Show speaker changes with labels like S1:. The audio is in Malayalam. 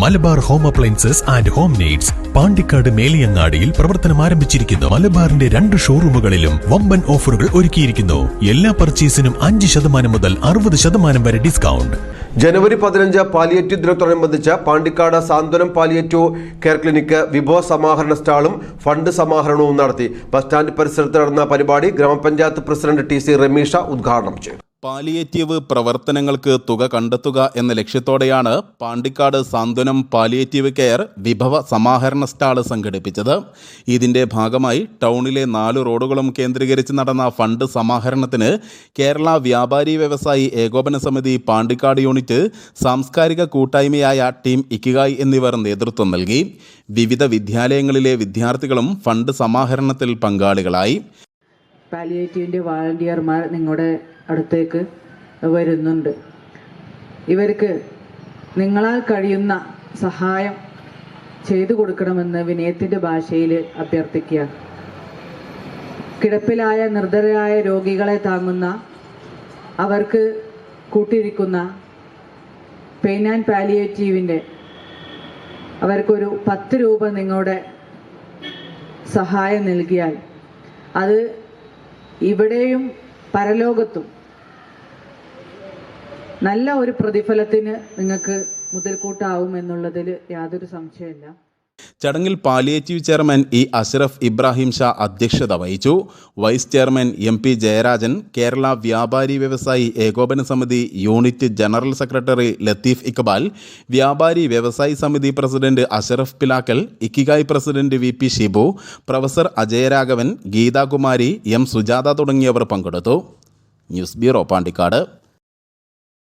S1: Malabar home appliances and home needs Pandikkad മേലിയങ്ങാടിയിൽ പ്രവർത്തനം ആരംഭിച്ചിരിക്കുന്നു. മലബാറിന്റെ 2 ഷോറൂമുകളിലും വമ്പൻ ഓഫറുകൾ ഒരുക്കിയിരിക്കുന്നു. എല്ലാ പർച്ചേസിനും 5% മുതൽ 60% വരെ ഡിസ്കൗണ്ട്.
S2: ജനുവരി 15 പാലിയേറ്റീവ് ദിനത്തോടനുബന്ധിച്ച് പാണ്ടിക്കാട് സാന്ത്വനം പാലിയേറ്റീവ് കെയർ ക്ലിനിക്ക് വിഭവ സമാഹരണ സ്റ്റാളും ഫണ്ട് സമാഹരണവും നടത്തി. ബസ് സ്റ്റാൻഡ് പരിസരത്ത് നടന്ന പരിപാടി ഗ്രാമപഞ്ചായത്ത് പ്രസിഡന്റ് TC റമീഷ ഉദ്ഘാടനം ചെയ്തു.
S3: പാലിയേറ്റീവ് പ്രവർത്തനങ്ങൾക്ക് തുക കണ്ടെത്തുക എന്ന ലക്ഷ്യത്തോടെയാണ് പാണ്ടിക്കാട് സാന്ത്വനം പാലിയേറ്റീവ് കെയർ വിഭവ സമാഹരണ സ്റ്റാൾ സംഘടിപ്പിച്ചത്. ഇതിന്റെ ഭാഗമായി ടൗണിലെ 4 റോഡുകളും കേന്ദ്രീകരിച്ച് നടന്ന ഫണ്ട് സമാഹരണത്തിന് കേരള വ്യാപാരി വ്യവസായി ഏകോപന സമിതി പാണ്ടിക്കാട് യൂണിറ്റ്, സാംസ്കാരിക കൂട്ടായ്മയായ ടീം ഇക്കിഗായ് എന്നിവർ നേതൃത്വം നൽകി. വിവിധ വിദ്യാലയങ്ങളിലെ വിദ്യാർത്ഥികളും ഫണ്ട് സമാഹരണത്തിൽ പങ്കാളികളായി.
S4: പാലിയേറ്റീവിൻ്റെ വാളണ്ടിയർമാർ നിങ്ങളുടെ അടുത്തേക്ക് വരുന്നുണ്ട്. ഇവർക്ക് നിങ്ങളാൽ കഴിയുന്ന സഹായം ചെയ്തു കൊടുക്കണമെന്ന് വിനയത്തിൻ്റെ ഭാഷയിൽ അഭ്യർത്ഥിക്കുക. കിടപ്പിലായ നിർധനരായ രോഗികളെ താങ്ങുന്ന, അവർക്ക് കൂട്ടിരിക്കുന്ന പെയിൻ ആൻഡ് പാലിയേറ്റീവിൻ്റെ അവർക്കൊരു 10 രൂപ നിങ്ങളുടെ സഹായം നൽകിയാൽ അത് ഇവിടെയും പരലോകത്തും നല്ല ഒരു പ്രതിഫലത്തിന് നിങ്ങൾക്ക് മുതൽക്കൂട്ടാവും എന്നുള്ളതിൽ യാതൊരു സംശയമില്ല.
S3: ചടങ്ങിൽ പാലിയേറ്റീവ് ചെയർമാൻ അഷ്റഫ് ഇബ്രാഹിം ഷാ അധ്യക്ഷത വഹിച്ചു. Vice chairman MP Jayarajan, Kerala വ്യാപാരി വ്യവസായി ഏകോപന സമിതി unit general secretary Latheef Iqbal, വ്യാപാരി വ്യവസായി സമിതി president Ashraf Pilakkal, Ikigai president VP Shibu, professor Ajayaraghavan, Geethakumari, M Sujatha തുടങ്ങിയവർ പങ്കെടുത്തു. News bureau, Pandikkad.